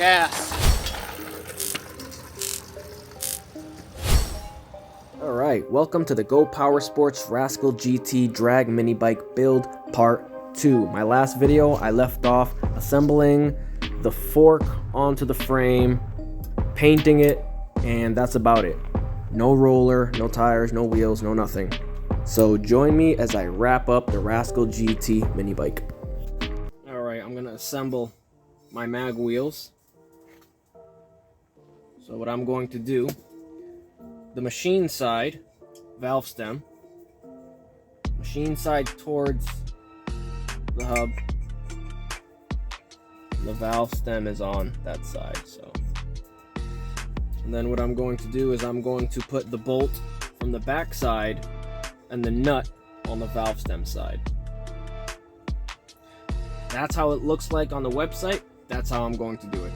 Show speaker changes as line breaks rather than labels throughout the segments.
gas. Alright, welcome to the Go Power Sports Rascal GT Drag Mini Bike Build Part 2. My last video, I left off assembling the fork onto the frame, painting it, and that's about it. No roller, no tires, no wheels, no nothing. So join me as I wrap up the Rascal GT mini bike. Alright, I'm gonna assemble my mag wheels. So what I'm going to do, the machine side, valve stem, machine side towards the hub, the valve stem is on that side. So, and then what I'm going to do is I'm going to put the bolt from the back side and the nut on the valve stem side. That's how it looks like on the website. That's how I'm going to do it.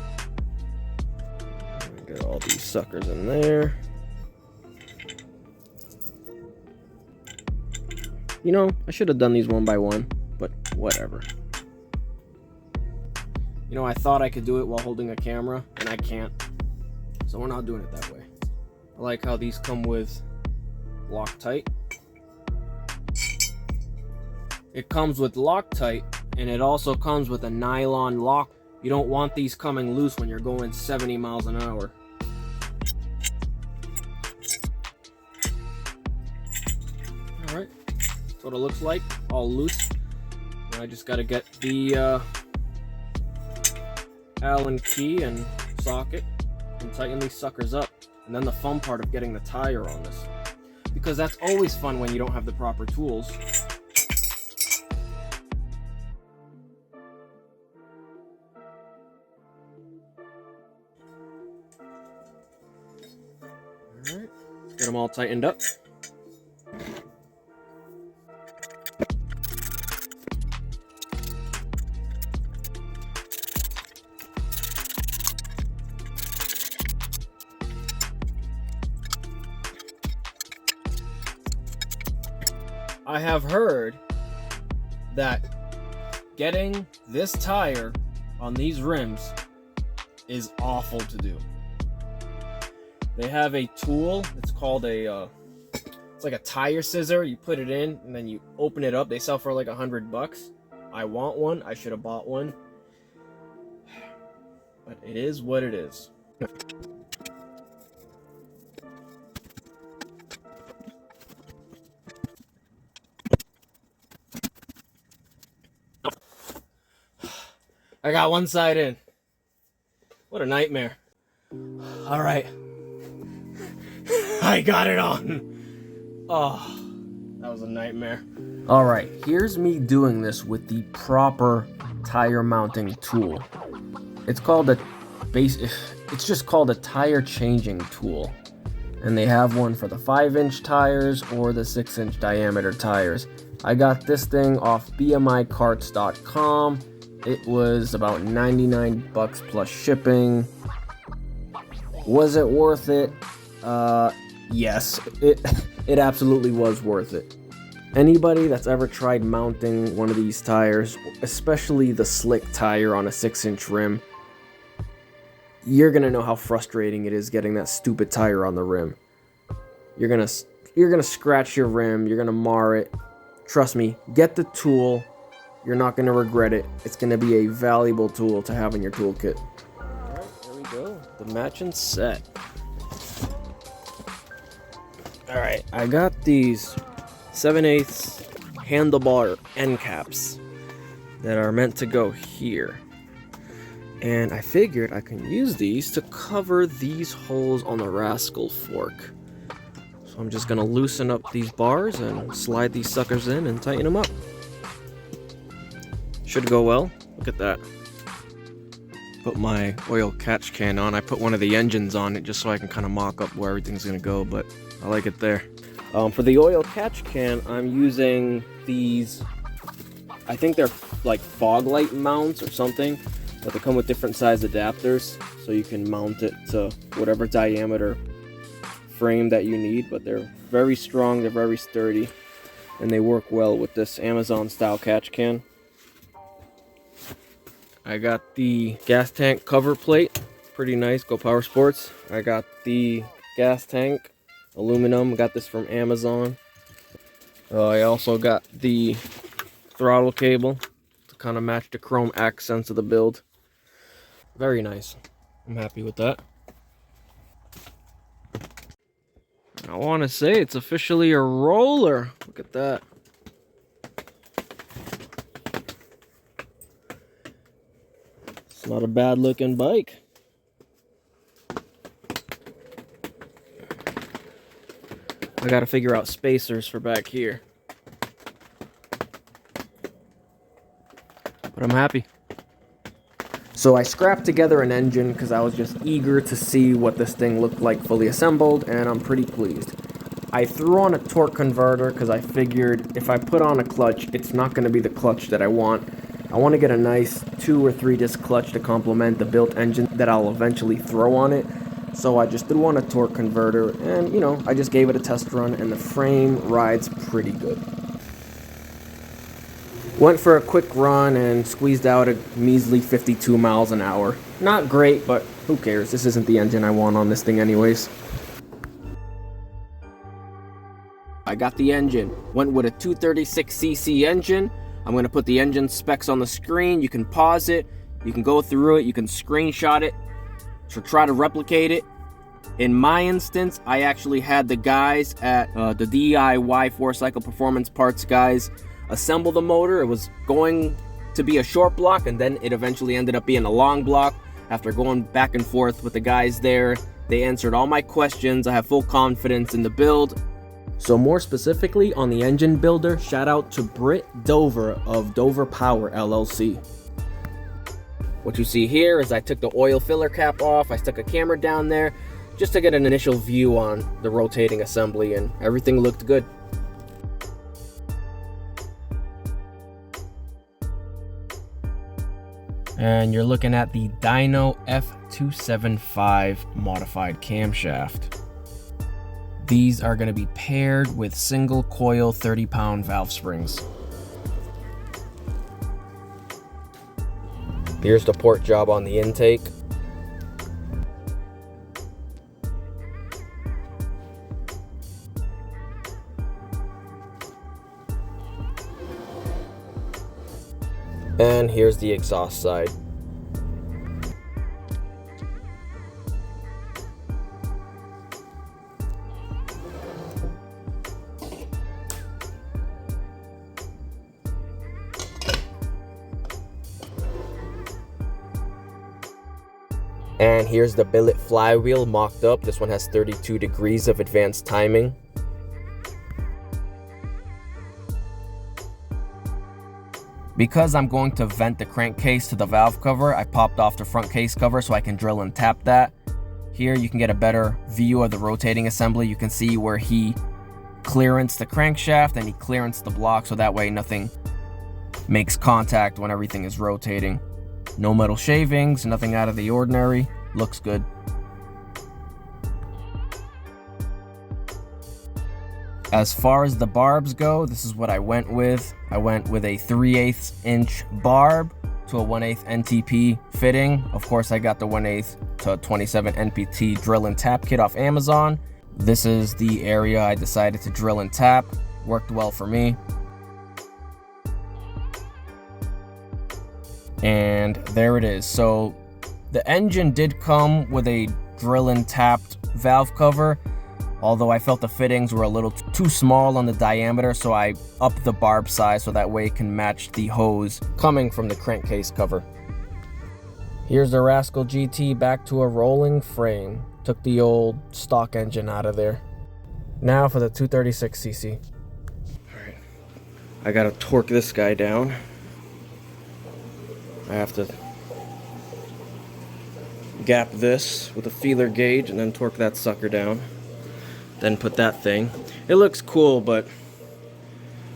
Get all these suckers in there. You know, I should have done these one by one, but whatever. You know, I thought I could do it while holding a camera, and I can't. So we're not doing it that way. I like how these come with Loctite. It comes with Loctite, and it also comes with a nylon lock. You don't want these coming loose when you're going 70 miles an hour. Alright, that's what it looks like, all loose. Now I just gotta get the Allen key and socket and tighten these suckers up. And then the fun part of getting the tire on this. Because that's always fun when you don't have the proper tools. Alright, get them all tightened up. I have heard that getting this tire on these rims is awful to do. They have a tool, it's called a, it's like a tire scissor. You put it in and then you open it up. They sell for like $100. I want one, I should have bought one. But it is what it is. I got one side in. What a nightmare. All right. I got it on. Oh, that was a nightmare. All right, here's me doing this with the proper tire mounting tool. It's called a it's just called a tire changing tool. And they have one for the 5-inch tires or the 6-inch diameter tires. I got this thing off bmicarts.com. It was about 99 bucks plus shipping. Was it worth it? Yes, it absolutely was worth it. Anybody that's ever tried mounting one of these tires, especially the slick tire on a 6-inch rim, you're gonna know how frustrating it is getting that stupid tire on the rim. You're gonna scratch your rim, you're gonna mar it. Trust me, get the tool. You're not going to regret it. It's going to be a valuable tool to have in your toolkit. Alright, there we go. The matching set. Alright, I got these 7/8 handlebar end caps that are meant to go here. And I figured I can use these to cover these holes on the Rascal fork. So I'm just going to loosen up these bars and slide these suckers in and tighten them up. Should go well. Look at that. Put my oil catch can on. I put one of the engines on it just so I can kind of mock up where everything's going to go, but I like it there. For the oil catch can, I'm using these, I think they're like fog light mounts or something, but they come with different size adapters, so you can mount it to whatever diameter frame that you need, but they're very strong, they're very sturdy, and they work well with this Amazon style catch can. I got the gas tank cover plate, pretty nice, Go Power Sports. I got the gas tank, aluminum, got this from Amazon. I also got the throttle cable to kind of match the chrome accents of the build. Very nice. I'm happy with that. I want to say it's officially a roller. Look at that. It's not a bad looking bike. I gotta figure out spacers for back here. But I'm happy. So I scrapped together an engine because I was just eager to see what this thing looked like fully assembled, and I'm pretty pleased. I threw on a torque converter because I figured if I put on a clutch, it's not going to be the clutch that I want. I want to get a nice 2 or 3 disc clutch to complement the built engine that I'll eventually throw on it. So I just threw on a torque converter and, you know, I just gave it a test run and the frame rides pretty good. Went for a quick run and squeezed out a measly 52 miles an hour. Not great, but who cares? This isn't the engine I want on this thing anyways. I got the engine. Went with a 236cc engine. I'm going to put the engine specs on the screen. You can pause it. You can go through it. You can screenshot it to try to replicate it. In my instance, I actually had the guys at the DIY 4Cycle Performance Parts guys assemble the motor. It was going to be a short block, and then it eventually ended up being a long block. After going back and forth with the guys there, they answered all my questions. I have full confidence in the build. So more specifically on the engine builder, shout out to Britt Dover of Dover Power LLC. What you see here is I took the oil filler cap off. I stuck a camera down there just to get an initial view on the rotating assembly, and everything looked good. And you're looking at the Dyno F275 modified camshaft. These are going to be paired with single coil 30-pound valve springs. Here's the port job on the intake. And here's the exhaust side. And here's the billet flywheel mocked up. This one has 32 degrees of advanced timing. Because I'm going to vent the crankcase to the valve cover, I popped off the front case cover so I can drill and tap that. Here you can get a better view of the rotating assembly. You can see where he clearanced the crankshaft and he clearanced the block, so that way nothing makes contact when everything is rotating. No metal shavings, nothing out of the ordinary. Looks good. As far as the barbs go, this is what I went with. I went with a 3/8 inch barb to a 1/8 NTP fitting. Of course, I got the 1/8 to 27 NPT drill and tap kit off Amazon. This is the area I decided to drill and tap. Worked well for me. And there it is. So the engine did come with a drill and tapped valve cover, although I felt the fittings were a little too small on the diameter, so I upped the barb size so that way it can match the hose coming from the crankcase cover. Here's the Rascal GT back to a rolling frame. Took the old stock engine out of there. Now for the 236cc. Alright, I gotta torque this guy down. I have to gap this with a feeler gauge and then torque that sucker down. Then put that thing. It looks cool, but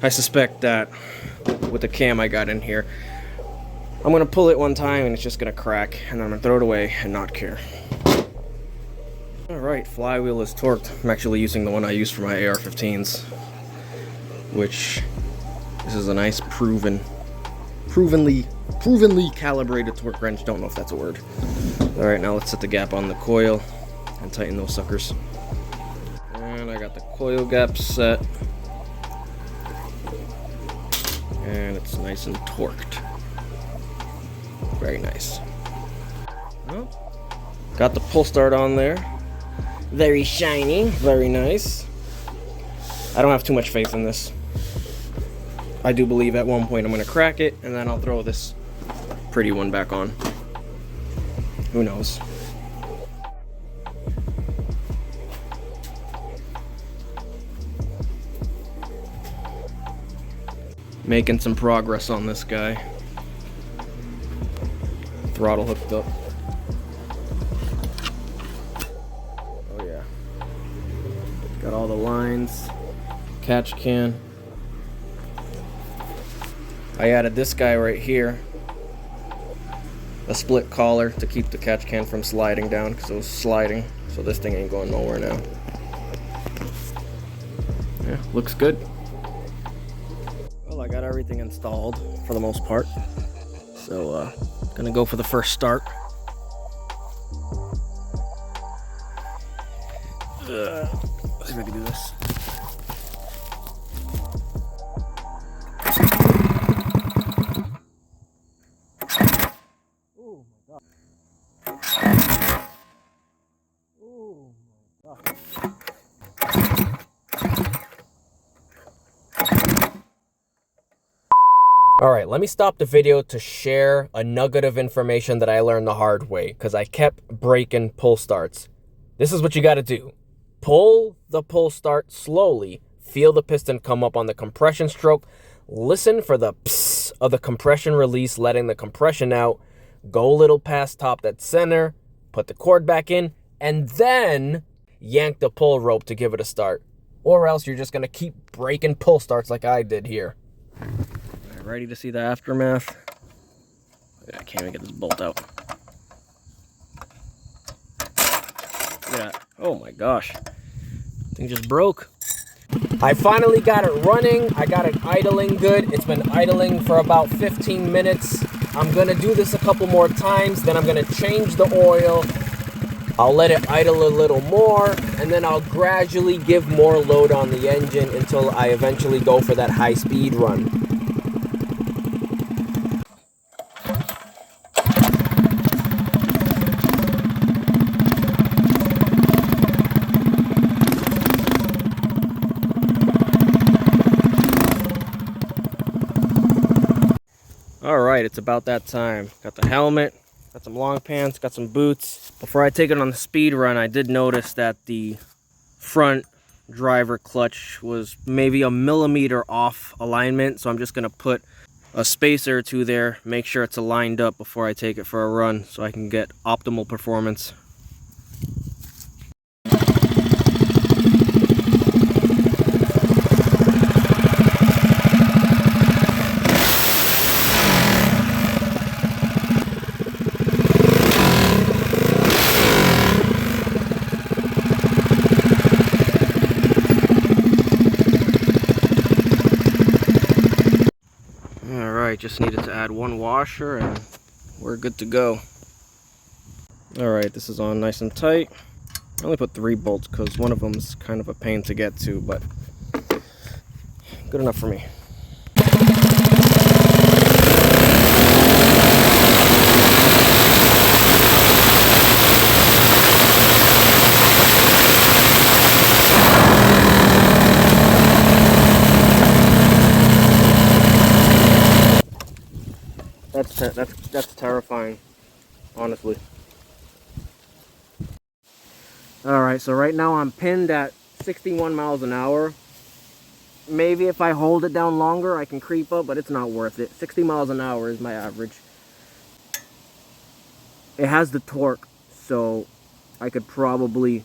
I suspect that with the cam I got in here, I'm gonna pull it one time and it's just gonna crack, and then I'm gonna throw it away and not care. Alright, flywheel is torqued. I'm actually using the one I use for my AR-15s, which this is a nice proven provenly calibrated torque wrench. Don't know if that's a word. All right, now let's set the gap on the coil and tighten those suckers. And I got the coil gap set. And it's nice and torqued. Very nice. Well, got the pull start on there. Very shiny, very nice. I don't have too much faith in this. I do believe at one point I'm gonna crack it and then I'll throw this pretty one back on. Who knows? Making some progress on this guy. Throttle hooked up. Oh yeah. Got all the lines. Catch can. I added this guy right here. A split collar to keep the catch can from sliding down because it was sliding. So this thing ain't going nowhere now. Yeah, looks good. Well, I got everything installed for the most part. So, gonna go for the first start. Let's see if I can do this. Oh my god. Oh my god. Alright, let me stop the video to share a nugget of information that I learned the hard way, because I kept breaking pull starts. This is what you gotta do. Pull the pull start slowly, feel the piston come up on the compression stroke, listen for the psst of the compression release, letting the compression out, go a little past top dead center, put the cord back in, and then yank the pull rope to give it a start. Or else you're just gonna keep breaking pull starts like I did here. Ready to see the aftermath? I can't even get this bolt out. Yeah. Oh my gosh. Thing just broke. I finally got it running. I got it idling good. It's been idling for about 15 minutes. I'm gonna do this a couple more times, then I'm gonna change the oil. I'll let it idle a little more, and then I'll gradually give more load on the engine until I eventually go for that high speed run. Alright, it's about that time. Got the helmet, got some long pants, got some boots. Before I take it on the speed run, I did notice that the front driver clutch was maybe a millimeter off alignment, so I'm just going to put a spacer or two there, make sure it's aligned up before I take it for a run so I can get optimal performance. Just needed to add one washer and we're good to go. Alright, this is on nice and tight. I only put 3 bolts because one of them is kind of a pain to get to, but good enough for me. That's terrifying, honestly. Alright, so right now I'm pinned at 61 miles an hour. Maybe if I hold it down longer I can creep up, but it's not worth it. 60 miles an hour is my average. It has the torque, so I could probably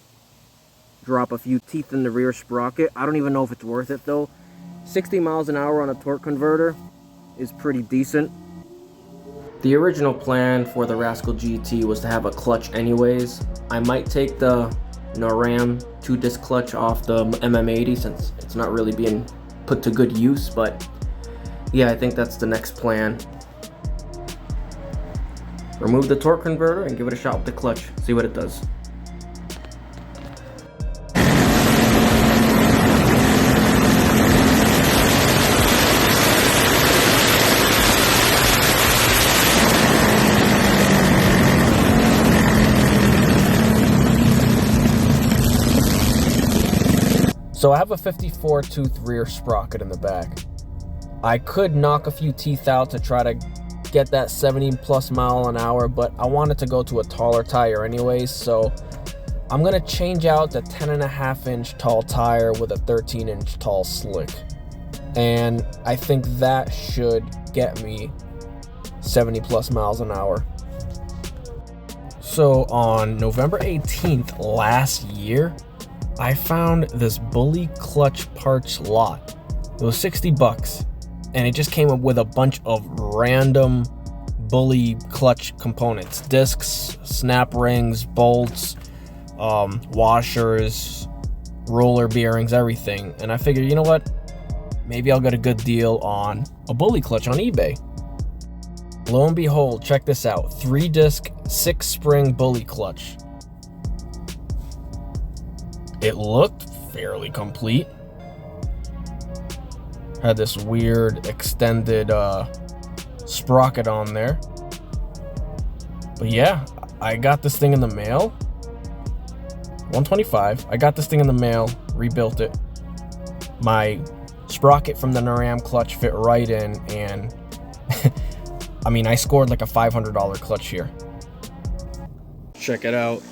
drop a few teeth in the rear sprocket. I don't even know if it's worth it though. 60 miles an hour on a torque converter is pretty decent. The original plan for the Rascal GT was to have a clutch anyways. I might take the Noram 2-disc clutch off the MM80 since it's not really being put to good use, but yeah, I think that's the next plan. remove the torque converter and give it a shot with the clutch. See what it does. So I have a 54 tooth rear sprocket in the back. I could knock a few teeth out to try to get that 70 plus mile an hour, but I wanted to go to a taller tire anyways, so I'm gonna change out the 10.5 inch tall tire with a 13 inch tall slick. And I think that should get me 70 plus miles an hour. So on November 18th last year, I found this Bully clutch parts lot. It was 60 bucks, and it just came up with a bunch of random Bully clutch components: discs, snap rings, bolts, washers, roller bearings, everything. And I figured, you know what? Maybe I'll get a good deal on a Bully clutch on eBay. Lo and behold, check this out: 3-disc, 6-spring Bully clutch. It looked fairly complete. Had this weird extended sprocket on there. But yeah, I got this thing in the mail. $125. I got this thing in the mail, rebuilt it. My sprocket from the NARAM clutch fit right in, and I mean, I scored like a $500 clutch here. Check it out.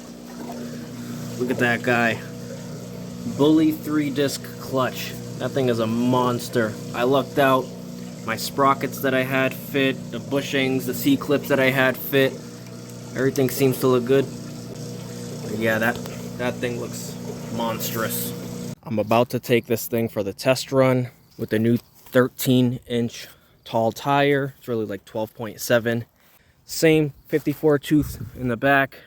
Look at that guy. Bully 3-disc clutch. That thing is a monster. I lucked out. My sprockets that I had fit, the bushings, the C-clips that I had fit. Everything seems to look good. But yeah, that thing looks monstrous. I'm about to take this thing for the test run with the new 13-inch tall tire. It's really like 12.7. Same 54 tooth in the back,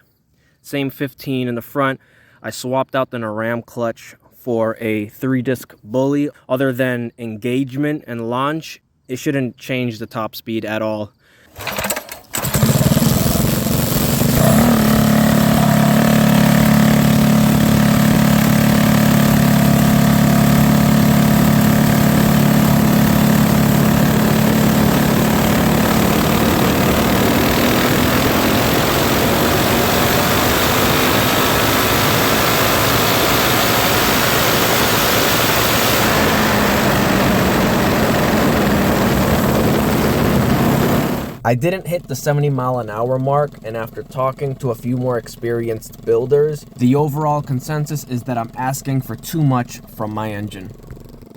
same 15 in the front. I swapped out the NARAM clutch for a 3-disc Bully. Other than engagement and launch, it shouldn't change the top speed at all. I didn't hit the 70 mile an hour mark, and after talking to a few more experienced builders, the overall consensus is that I'm asking for too much from my engine.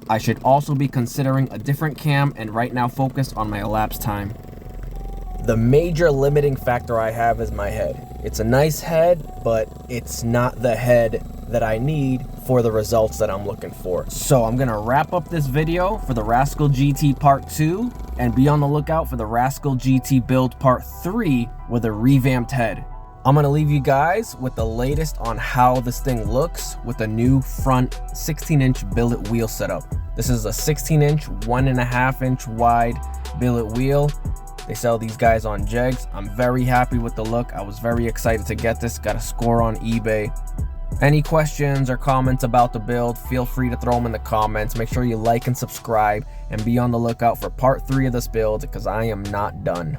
I should also be considering a different cam and right now focus on my elapsed time. The major limiting factor I have is my head. It's a nice head, but it's not the head that I need for the results that I'm looking for. So I'm gonna wrap up this video for the Rascal GT Part 2 and be on the lookout for the Rascal GT Build Part 3 with a revamped head. I'm gonna leave you guys with the latest on how this thing looks with a new front 16-inch billet wheel setup. This is a 16-inch, 1.5-inch wide billet wheel. They sell these guys on Jegs. I'm very happy with the look. I was very excited to get this. Got a score on eBay. Any questions or comments about the build, feel free to throw them in the comments. Make sure you like and subscribe and be on the lookout for part 3 of this build because I am not done.